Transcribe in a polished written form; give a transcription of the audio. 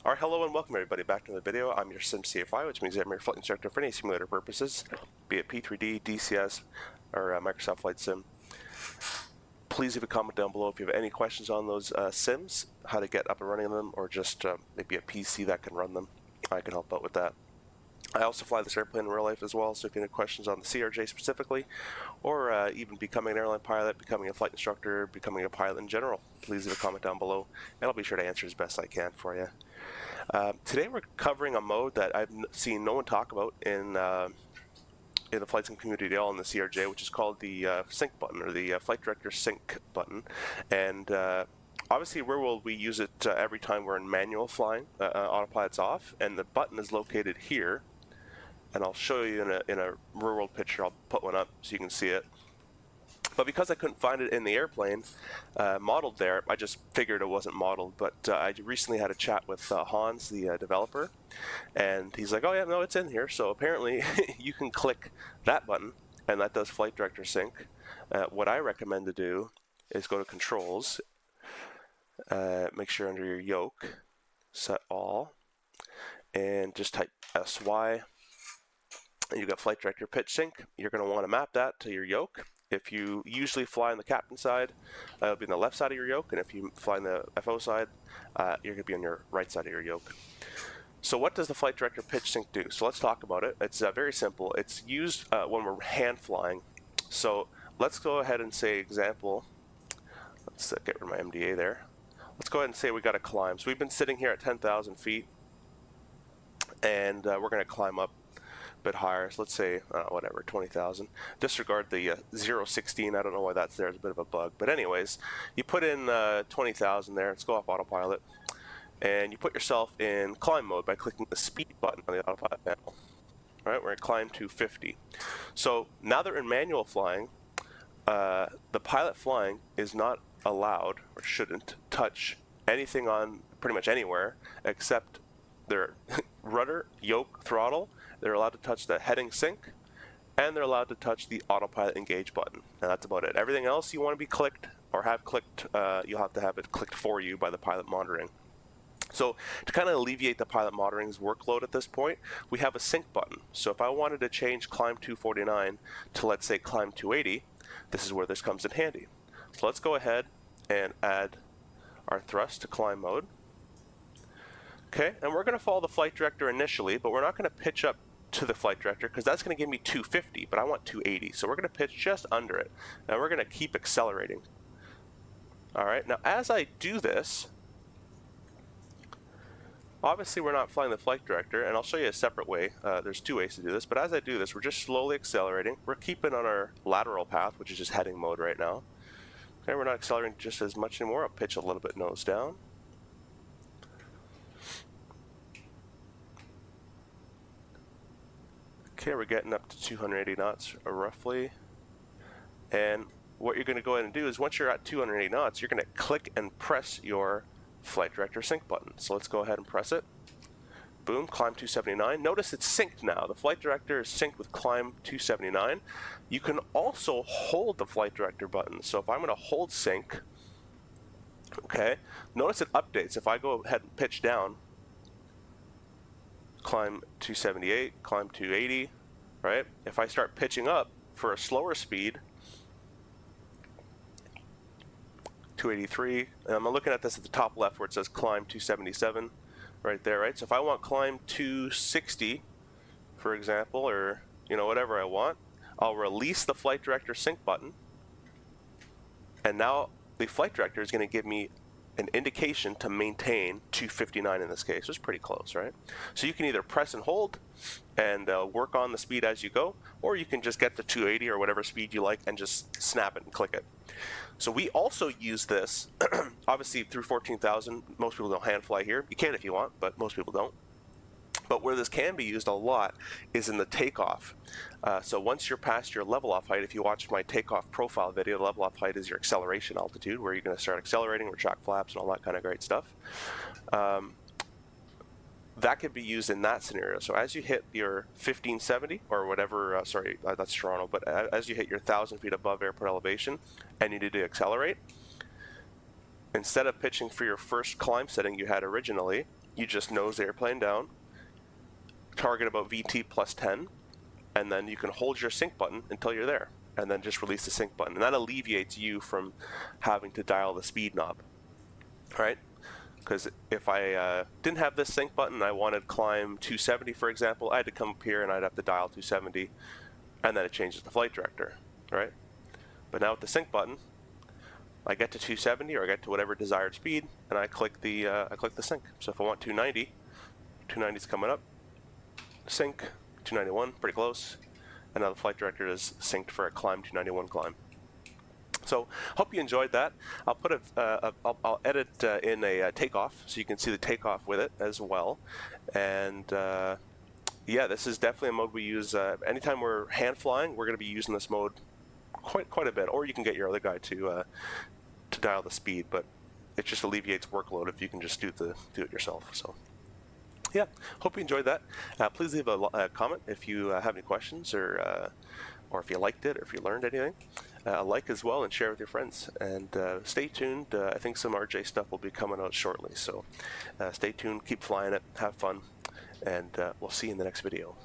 Alright, hello and welcome everybody back to the video. I'm your Sim CFI, which means I'm your flight instructor for any simulator purposes, be it P3D, DCS, or Microsoft Flight Sim. Please leave a comment down below if you have any questions on those sims, how to get up and running them, or just maybe a PC that can run them. I can help out with that. I also fly this airplane in real life as well, so if you have any questions on the CRJ specifically, or even becoming an airline pilot, becoming a flight instructor, becoming a pilot in general, please leave a comment down below, and I'll be sure to answer as best I can for you. Today we're covering a mode that I've seen no one talk about in the flight sim community at all in the CRJ, which is called the sync button, or the flight director sync button. And obviously, where will we use it every time we're in manual flying? Autopilot's off, and the button is located here. And I'll show you in a real world picture. I'll put one up so you can see it. But because I couldn't find it in the airplane modeled there, I just figured it wasn't modeled. But I recently had a chat with Hans, the developer, and he's like, oh yeah, no, it's in here. So apparently you can click that button, and that does flight director sync. What I recommend to do is go to controls, make sure under your yoke, set all, and just type SY. And you've got flight director pitch sync. You're going to want to map that to your yoke. If you usually fly on the captain side, it'll be on the left side of your yoke, and if you fly on the FO side, you're going to be on your right side of your yoke. So what does the flight director pitch sync do? So let's talk about it. It's very simple. It's used when we're hand flying. So let's go ahead and say example. Let's get rid of my MDA there. Let's go ahead and say we got to climb. So we've been sitting here at 10,000 feet, and we're going to climb up bit higher, so let's say whatever, 20,000. Disregard the 016. I don't know why that's there. It's a bit of a bug, but anyways, you put in 20,000 there. Let's go off autopilot, and you put yourself in climb mode by clicking the speed button on the autopilot panel. All right, we're going to climb to 50. So now that we're in manual flying, the pilot flying is not allowed, or shouldn't touch anything on pretty much anywhere except their rudder, yoke, throttle. They're allowed to touch the heading sync, and they're allowed to touch the autopilot engage button. And that's about it. Everything else you want to be clicked or have clicked, you'll have to have it clicked for you by the pilot monitoring. So to kind of alleviate the pilot monitoring's workload at this point, we have a sync button. So if I wanted to change climb 249 to, let's say, climb 280, this is where this comes in handy. So let's go ahead and add our thrust to climb mode. Okay, and we're going to follow the flight director initially, but we're not going to pitch up to the flight director because that's going to give me 250, but I want 280. So we're going to pitch just under it, and we're going to keep accelerating. All right, now as I do this, obviously we're not flying the flight director, and I'll show you a separate way. There's two ways to do this, but as I do this, we're just slowly accelerating. We're keeping on our lateral path, which is just heading mode right now. Okay, we're not accelerating just as much anymore. I'll pitch a little bit nose down. Okay, we're getting up to 280 knots roughly. And what you're going to go ahead and do is once you're at 280 knots, you're going to click and press your flight director sync button. So let's go ahead and press it. Boom, climb 279. Notice it's synced now. The flight director is synced with climb 279. You can also hold the flight director button. So if I'm going to hold sync, okay, notice it updates. If I go ahead and pitch down, climb 278, climb 280, right? If I start pitching up for a slower speed, 283, and I'm looking at this at the top left where it says climb 277, right there, right? So if I want climb 260, for example, or whatever I want, I'll release the flight director sync button, and now the flight director is going to give me an indication to maintain 259 in this case. It's pretty close, right? So you can either press and hold and work on the speed as you go, or you can just get to 280 or whatever speed you like and just snap it and click it. So we also use this, obviously through 14,000, most people don't hand fly here. You can if you want, but most people don't. But where this can be used a lot is in the takeoff. So once you're past your level off height, if you watch my takeoff profile video, the level off height is your acceleration altitude, where you're going to start accelerating, retract flaps, and all that kind of great stuff. That could be used in that scenario. So as you hit your 1570 or whatever, sorry, that's Toronto, but as you hit your 1,000 feet above airport elevation and you need to accelerate, instead of pitching for your first climb setting you had originally, you just nose the airplane down, target about VT plus 10, and then you can hold your sync button until you're there, and then just release the sync button. And that alleviates you from having to dial the speed knob, right? Because if I didn't have this sync button, I wanted climb 270, for example, I had to come up here and I'd have to dial 270, and then it changes the flight director, right? But now with the sync button, I get to 270 or I get to whatever desired speed, and I click the sync. So if I want 290, 290 is coming up, sync, 291, pretty close, and now the flight director is synced for a climb 291 climb. So hope you enjoyed that. I'll put I'll edit in a takeoff so you can see the takeoff with it as well. And yeah, this is definitely a mode we use anytime we're hand flying. We're going to be using this mode quite a bit. Or you can get your other guy to dial the speed, but it just alleviates workload if you can just do it yourself. So yeah, hope you enjoyed that. Please leave a comment if you have any questions, or if you liked it, or if you learned anything. A like as well, and share with your friends. And stay tuned. I think some RJ stuff will be coming out shortly. So stay tuned, keep flying it, have fun, and we'll see you in the next video.